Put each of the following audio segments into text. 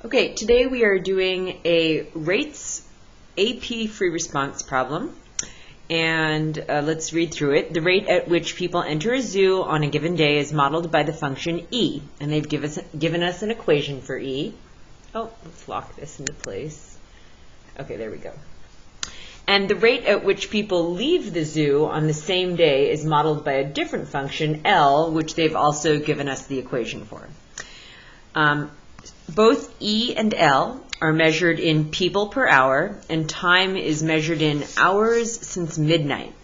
Okay, today we are doing a rates AP free response problem, and let's read through it. The rate at which people enter a zoo on a given day is modeled by the function E, and they've given us an equation for E. Oh, let's lock this into place. Okay, there we go. And the rate at which people leave the zoo on the same day is modeled by a different function, L, which they've also given us the equation for. Both E and L are measured in people per hour, and time is measured in hours since midnight.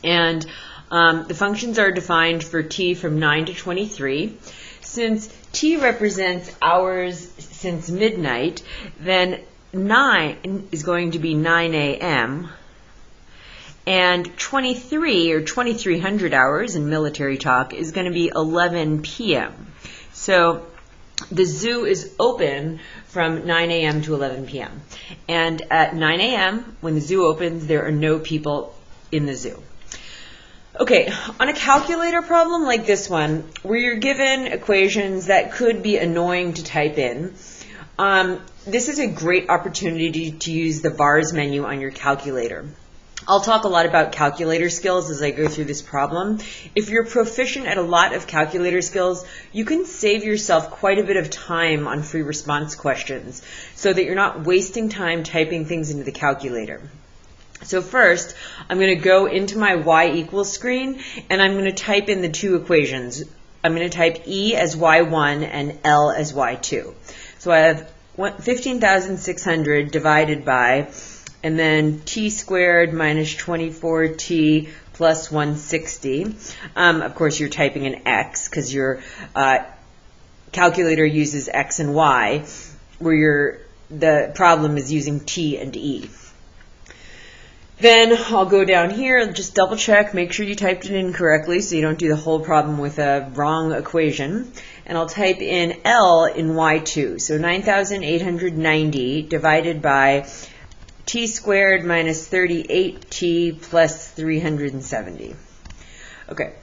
And the functions are defined for T from 9 to 23. Since T represents hours since midnight, then 9 is going to be 9 a.m., and 23, or 2300 hours in military talk, is going to be 11 p.m. So the zoo is open from 9 a.m. to 11 p.m. And at 9 a.m., when the zoo opens, there are no people in the zoo. Okay, on a calculator problem like this one, where you're given equations that could be annoying to type in, this is a great opportunity to use the bars menu on your calculator. I'll talk a lot about calculator skills as I go through this problem. If you're proficient at a lot of calculator skills, you can save yourself quite a bit of time on free response questions so that you're not wasting time typing things into the calculator. So first, I'm going to go into my y equals screen and I'm going to type in the two equations. I'm going to type E as y1 and L as y2. So I have 15,600 divided by, and then t squared minus 24t plus 160. Of course, you're typing in x because your calculator uses x and y, where the problem is using t and e. Then I'll go down here, just double check, make sure you typed it in correctly so you don't do the whole problem with a wrong equation. And I'll type in L in y2. So 9,890 divided by t squared minus 38t plus 370. Okay.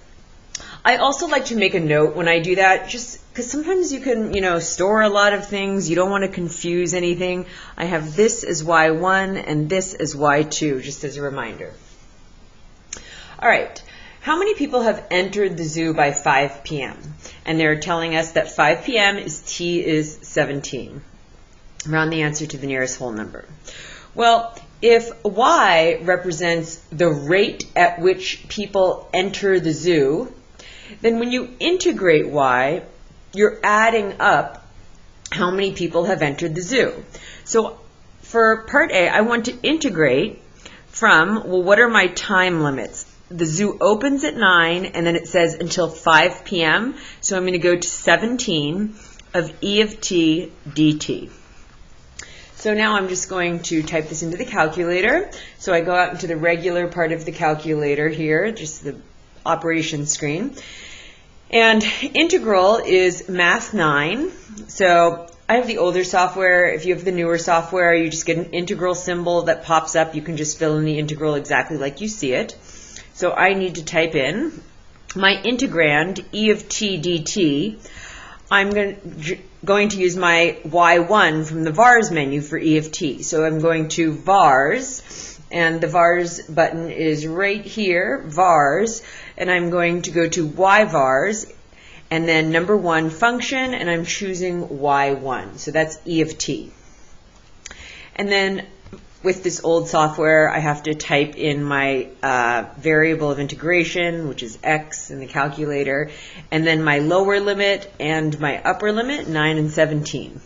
I also like to make a note when I do that, just because sometimes you can, store a lot of things. You don't want to confuse anything. I have this as y1 and this as y2, just as a reminder. All right. How many people have entered the zoo by 5 p.m.? And they're telling us that 5 p.m. T is 17. Round the answer to the nearest whole number. Well, if y represents the rate at which people enter the zoo, then when you integrate y, you're adding up how many people have entered the zoo. So for part A, I want to integrate from, well, what are my time limits? The zoo opens at 9, and then it says until 5 p.m., so I'm going to go to 17 of e of t dt. So now I'm just going to type this into the calculator. So I go out into the regular part of the calculator here, just the operation screen. And integral is math 9. So I have the older software. If you have the newer software, you just get an integral symbol that pops up. You can just fill in the integral exactly like you see it. So I need to type in my integrand, e of t dt. I'm going to use my y1 from the vars menu for e of t. So I'm going to vars, and the vars button is right here, vars, and I'm going to go to y vars, and then number 1 function, and I'm choosing y1. So that's e of t. And then with this old software, I have to type in my variable of integration, which is x in the calculator, and then my lower limit and my upper limit, 9 and 17.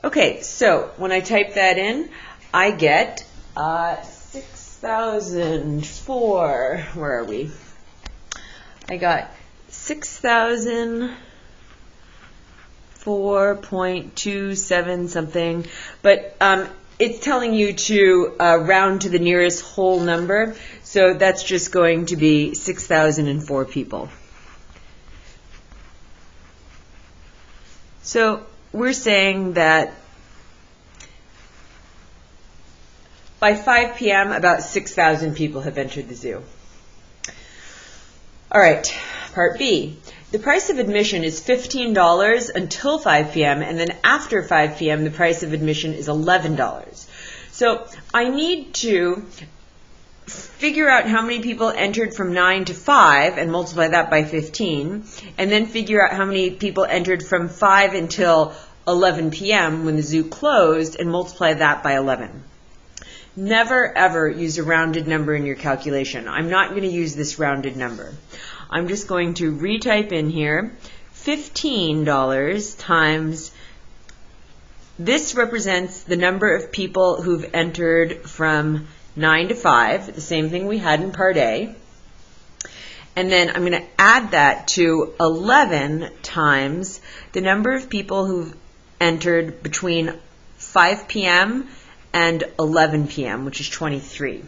Okay, so when I type that in, I get 6,004. Where are we? I got 6,004.27 something, but it's telling you to round to the nearest whole number, so that's just going to be 6,004 people. So we're saying that by 5 p.m., about 6,000 people have entered the zoo. All right, Part B. The price of admission is $15 until 5 p.m. and then after 5 p.m. the price of admission is $11. So I need to figure out how many people entered from 9 to 5 and multiply that by 15, and then figure out how many people entered from 5 until 11 p.m. when the zoo closed and multiply that by 11. Never ever use a rounded number in your calculation. I'm not going to use this rounded number. I'm just going to retype in here $15 times, this represents the number of people who've entered from 9 to 5, the same thing we had in Part A. And then I'm going to add that to 11 times the number of people who've entered between 5 p.m. and 11 p.m., which is 23.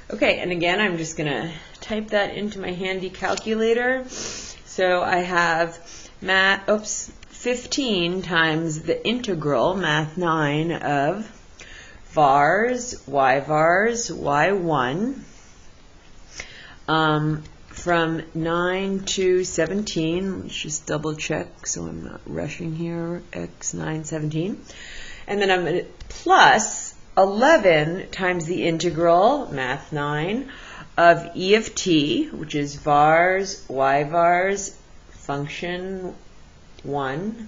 Okay, and again, I'm just going to type that into my handy calculator. So I have 15 times the integral, math 9, of vars y1 from 9 to 17. Let's just double check so I'm not rushing here. X 9, 17. And then I'm going to plus 11 times the integral, math 9, of e of t, which is vars y vars function 1,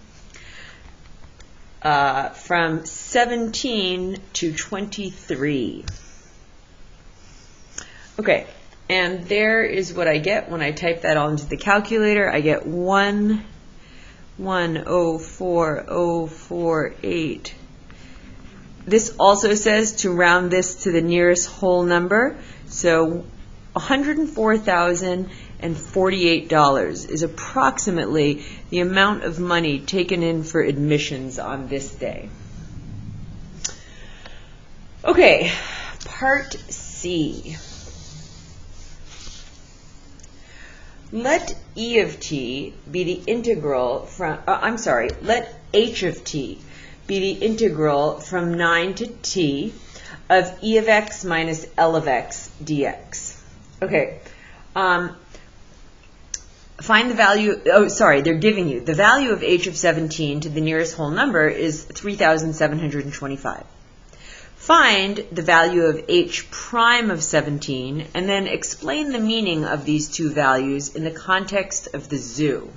from 17 to 23. Okay, and there is what I get when I type that all into the calculator. I get 1,104,048. This also says to round this to the nearest whole number, so $104,048 is approximately the amount of money taken in for admissions on this day. Okay, Part C. Let e of t be the integral from, let h of t be the integral from 9 to t of e of x minus L of x dx. Okay, find the value, they're giving you the value of h of 17 to the nearest whole number is 3,725. Find the value of h prime of 17 and then explain the meaning of these two values in the context of the zoo.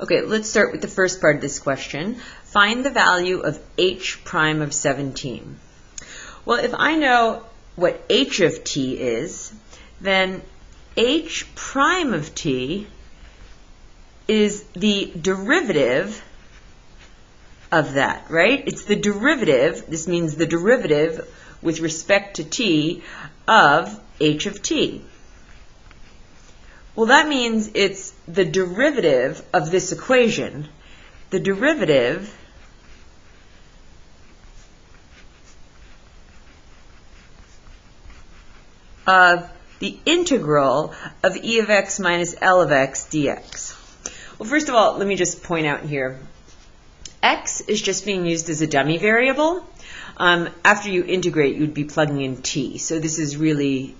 Okay, let's start with the first part of this question. Find the value of h prime of 17. Well, if I know what h of t is, then h prime of t is the derivative of that, right? It's the derivative, this means the derivative with respect to t of h of t. Well, that means it's the derivative of this equation. The derivative of the integral of e of x minus L of x dx. Well, first of all, let me just point out here, x is just being used as a dummy variable. After you integrate, you'd be plugging in t. So this is really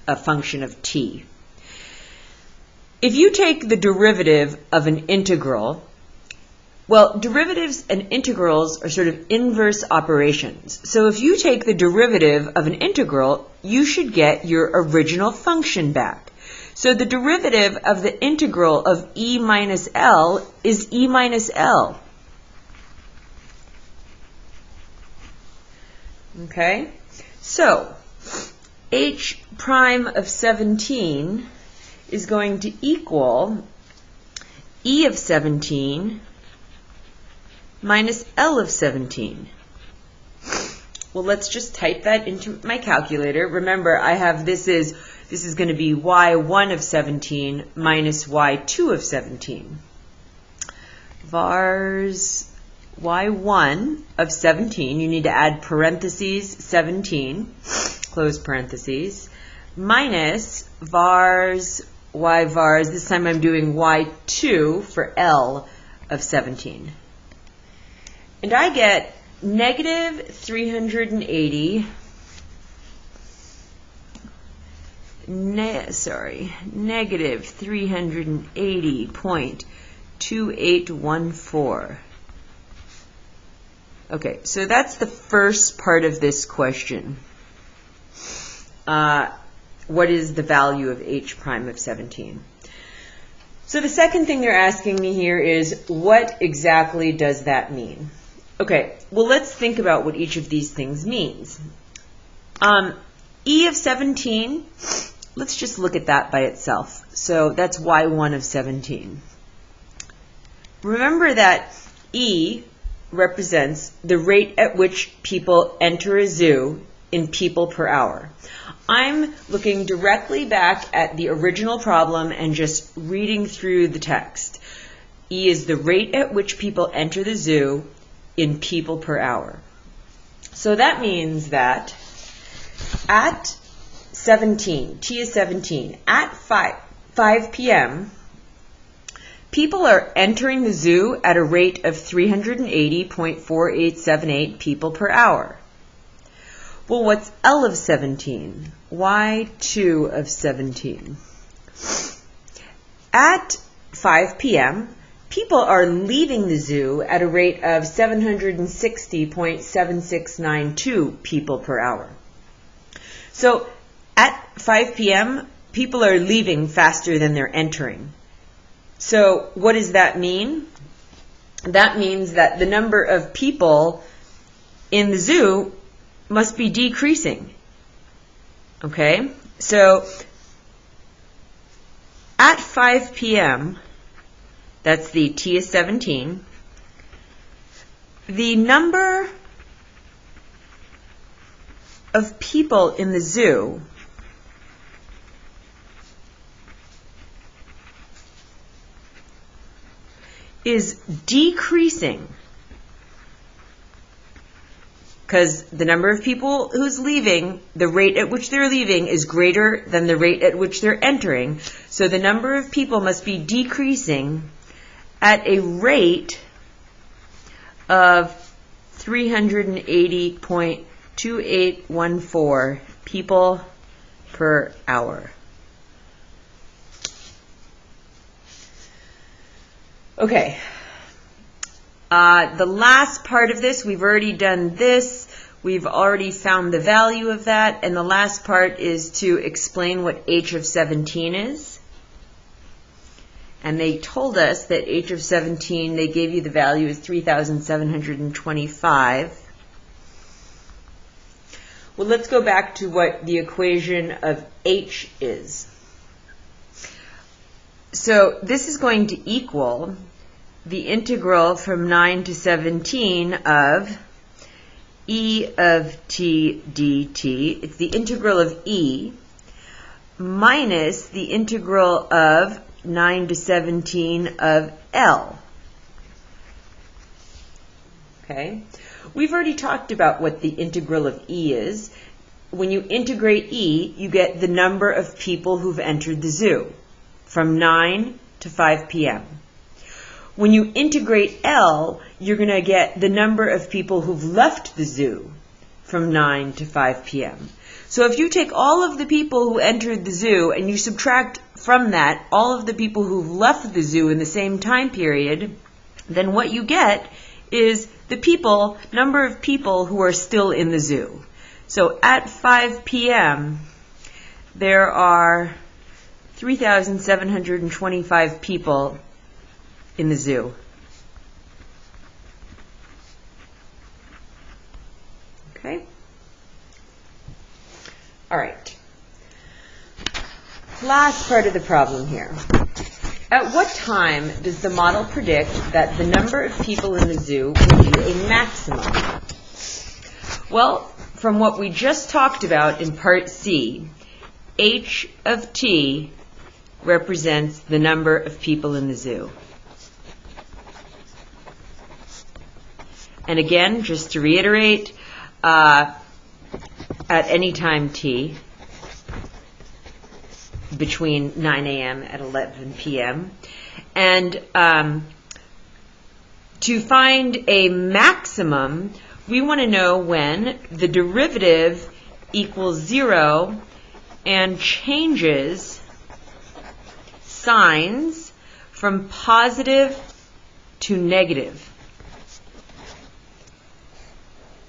a function of t. If you take the derivative of an integral, well, derivatives and integrals are sort of inverse operations. So if you take the derivative of an integral, you should get your original function back. So the derivative of the integral of e minus L is e minus L. Okay, so h prime of 17 is going to equal e of 17 minus L of 17. Well, let's just type that into my calculator. Remember, I have this is going to be y1 of 17 minus y2 of 17. Vars y1 of 17, you need to add parentheses 17, close parentheses, minus vars y vars, this time I'm doing y2 for L of 17. And I get negative 380 negative 380.2814. Okay, so that's the first part of this question. What is the value of h prime of 17? So the second thing they're asking me here is, what exactly does that mean? Okay, well, let's think about what each of these things means. E of 17, let's just look at that by itself. So that's y1 of 17. Remember that E represents the rate at which people enter a zoo in people per hour. I'm looking directly back at the original problem and just reading through the text. E is the rate at which people enter the zoo in people per hour. So that means that at 17, T is 17, at 5 p.m., people are entering the zoo at a rate of 380.4878 people per hour. Well, what's L of 17? Y2 of 17. At 5 p.m., people are leaving the zoo at a rate of 760.7692 people per hour. So at 5 p.m., people are leaving faster than they're entering. So what does that mean? That means that the number of people in the zoo must be decreasing. Okay? So at 5 p.m., that's the T is 17, the number of people in the zoo is decreasing because the number of people who's leaving, the rate at which they're leaving is greater than the rate at which they're entering. So the number of people must be decreasing at a rate of 380.2814 people per hour. Okay. The last part of this, we've already done this. We've already found the value of that. And the last part is to explain what h of 17 is. And they told us that h of 17, they gave you the value is 3,725. Well, let's go back to what the equation of h is. So this is going to equal the integral from 9 to 17 of e of t dt. It's the integral of e minus the integral of 9 to 17 of L. Okay? We've already talked about what the integral of E is. When you integrate E, you get the number of people who've entered the zoo from 9 to 5 p.m. When you integrate L, you're going to get the number of people who've left the zoo from 9 to 5 p.m. So if you take all of the people who entered the zoo and you subtract from that all of the people who've left the zoo in the same time period, then what you get is the number of people who are still in the zoo. So at 5 p.m., there are 3,725 people in the zoo. Okay? All right. Last part of the problem here. At what time does the model predict that the number of people in the zoo will be a maximum? Well, from what we just talked about in part C, h of t represents the number of people in the zoo. And again, just to reiterate, at any time t, between 9 a.m. and 11 p.m. And to find a maximum, we want to know when the derivative equals 0 and changes signs from positive to negative.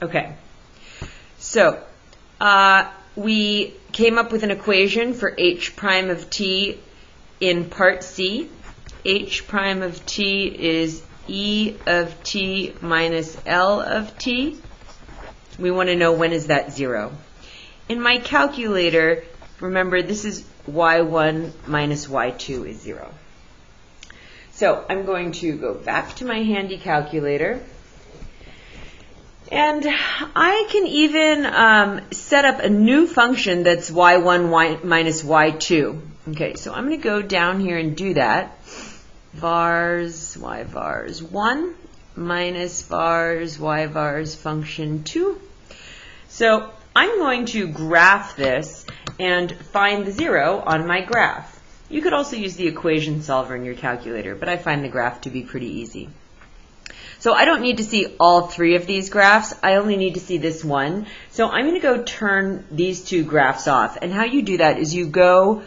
Okay, so we came up with an equation for h prime of t in part C. H prime of t is E of t minus L of t. We want to know when is that 0. In my calculator, remember this is y1 minus y2 is 0. So I'm going to go back to my handy calculator. And I can even set up a new function that's y1 minus y2. Okay, so I'm going to go down here and do that. Vars, y vars 1 minus vars, y vars function 2. So I'm going to graph this and find the 0 on my graph. You could also use the equation solver in your calculator, but I find the graph to be pretty easy. So I don't need to see all 3 of these graphs. I only need to see this one. So I'm going to go turn these 2 graphs off. And how you do that is you go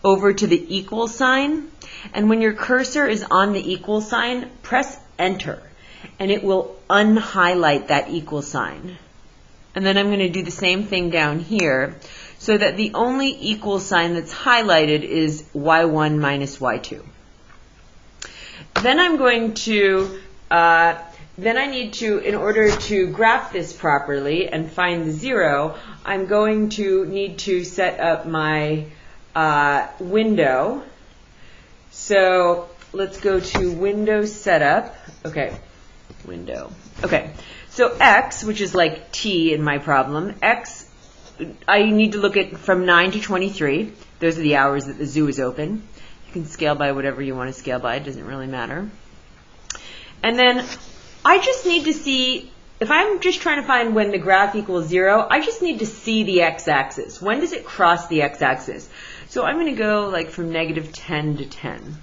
over to the equal sign. And when your cursor is on the equal sign, press Enter. And it will unhighlight that equal sign. And then I'm going to do the same thing down here so that the only equal sign that's highlighted is y1 minus y2. Then I'm going to then I need to, in order to graph this properly and find the 0, I'm going to need to set up my window. So let's go to window setup. Okay, window. Okay, so x, which is like t in my problem, x, I need to look at from 9 to 23. Those are the hours that the zoo is open. You can scale by whatever you want to scale by. It doesn't really matter. And then I just need to see, if I'm just trying to find when the graph equals 0, I just need to see the x-axis. When does it cross the x-axis? So I'm going to go like from negative 10 to 10.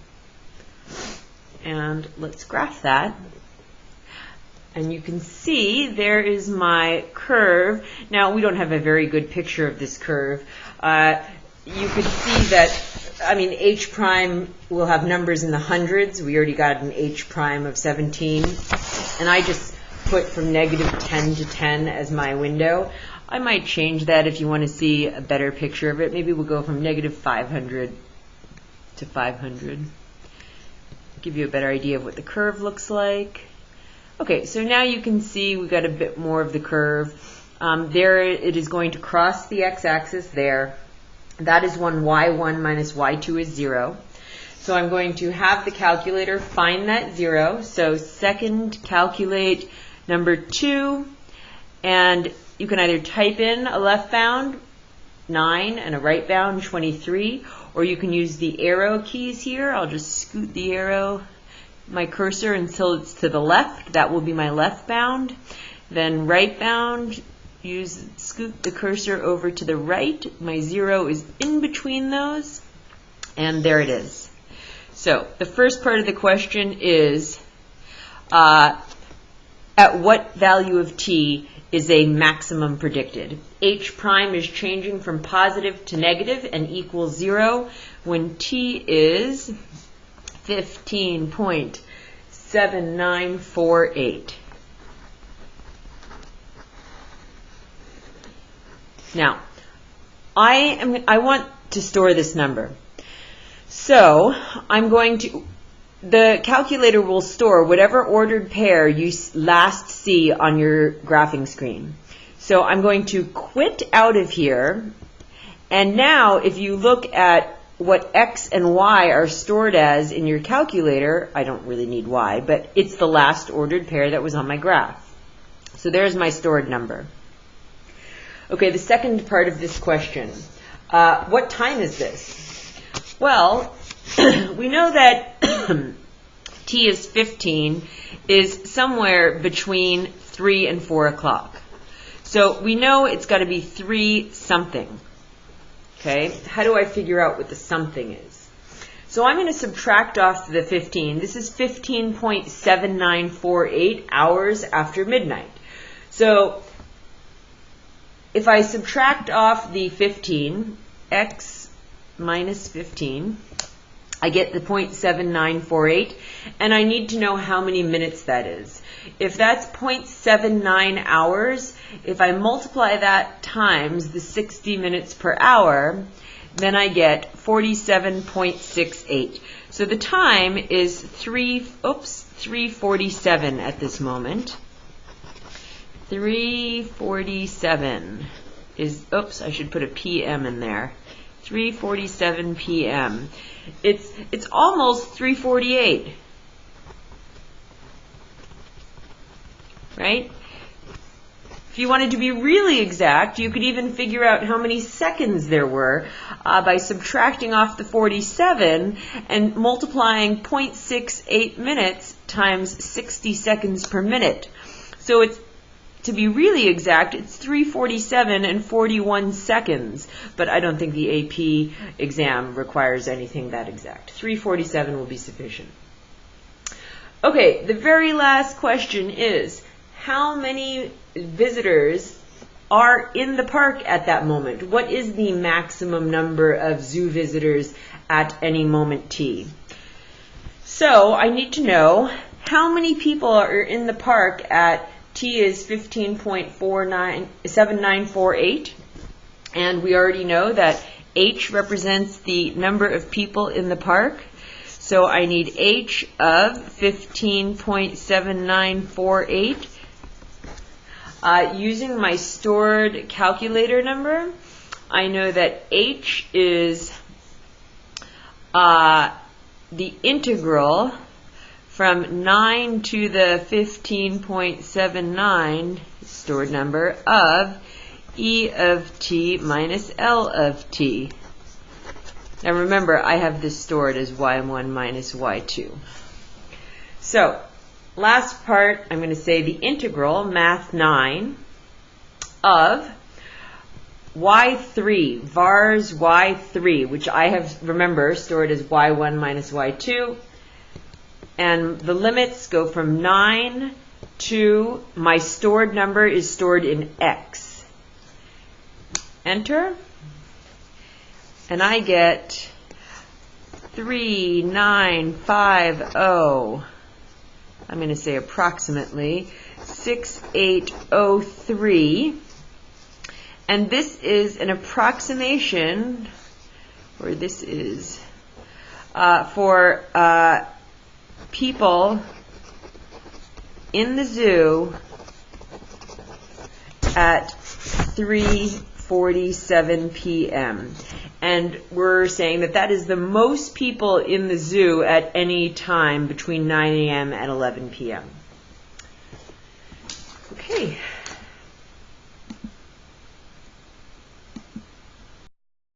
And let's graph that. And you can see there is my curve. Now, we don't have a very good picture of this curve. You could see that, I mean, h prime will have numbers in the hundreds. We already got an h prime of 17. And I just put from negative 10 to 10 as my window. I might change that if you want to see a better picture of it. Maybe we'll go from negative 500 to 500. Give you a better idea of what the curve looks like. Okay, so now you can see we got a bit more of the curve. There it is going to cross the x-axis there. That is when y1 minus y2 is 0. So I'm going to have the calculator find that 0. So second, calculate number 2. And you can either type in a left bound, 9, and a right bound, 23. Or you can use the arrow keys here. I'll just scoot the arrow, my cursor, until it's to the left. That will be my left bound. Then right bound, scoot the cursor over to the right. My 0 is in between those. And there it is. So the first part of the question is, at what value of t is a maximum predicted? H prime is changing from positive to negative and equals 0 when t is 15.7948. Now, I want to store this number. So I'm going to, the calculator will store whatever ordered pair you last see on your graphing screen. So I'm going to quit out of here. And now if you look at what x and y are stored as in your calculator, I don't really need y, but it's the last ordered pair that was on my graph. So there's my stored number. Okay, the second part of this question. What time is this? Well, we know that t is 15 is somewhere between 3 and 4 o'clock. So we know it's got to be 3 something. Okay, how do I figure out what the something is? So I'm going to subtract off the 15. This is 15.7948 hours after midnight. So if I subtract off the 15, x minus 15. I get the 0.7948, and I need to know how many minutes that is. If that's 0.79 hours, if I multiply that times the 60 minutes per hour, then I get 47.68. So the time is 3:47 at this moment. 3:47 is, oops, I should put a PM in there. 3:47 p.m. It's almost 3:48. Right? If you wanted to be really exact, you could even figure out how many seconds there were by subtracting off the 47 and multiplying 0.68 minutes times 60 seconds per minute. So it's, to be really exact, it's 3:47 and 41 seconds, but I don't think the AP exam requires anything that exact. 3:47 will be sufficient. Okay, the very last question is, how many visitors are in the park at that moment? What is the maximum number of zoo visitors at any moment t? So I need to know how many people are in the park at t is 15.7948, and we already know that h represents the number of people in the park. So I need h of 15.7948. Using my stored calculator number, I know that h is the integral from 9 to the 15.79 stored number of e of t minus L of t. Now remember, I have this stored as y1 minus y2. So, last part, I'm going to say the integral, math 9, of y3, vars y3, which I have, remember, stored as y1 minus y2. And the limits go from 9 to, my stored number is stored in x. Enter. And I get 3950. I'm going to say approximately 6803. And this is an approximation, or this is for people in the zoo at 3:47 p.m. And we're saying that that is the most people in the zoo at any time between 9 a.m. and 11 p.m. Okay.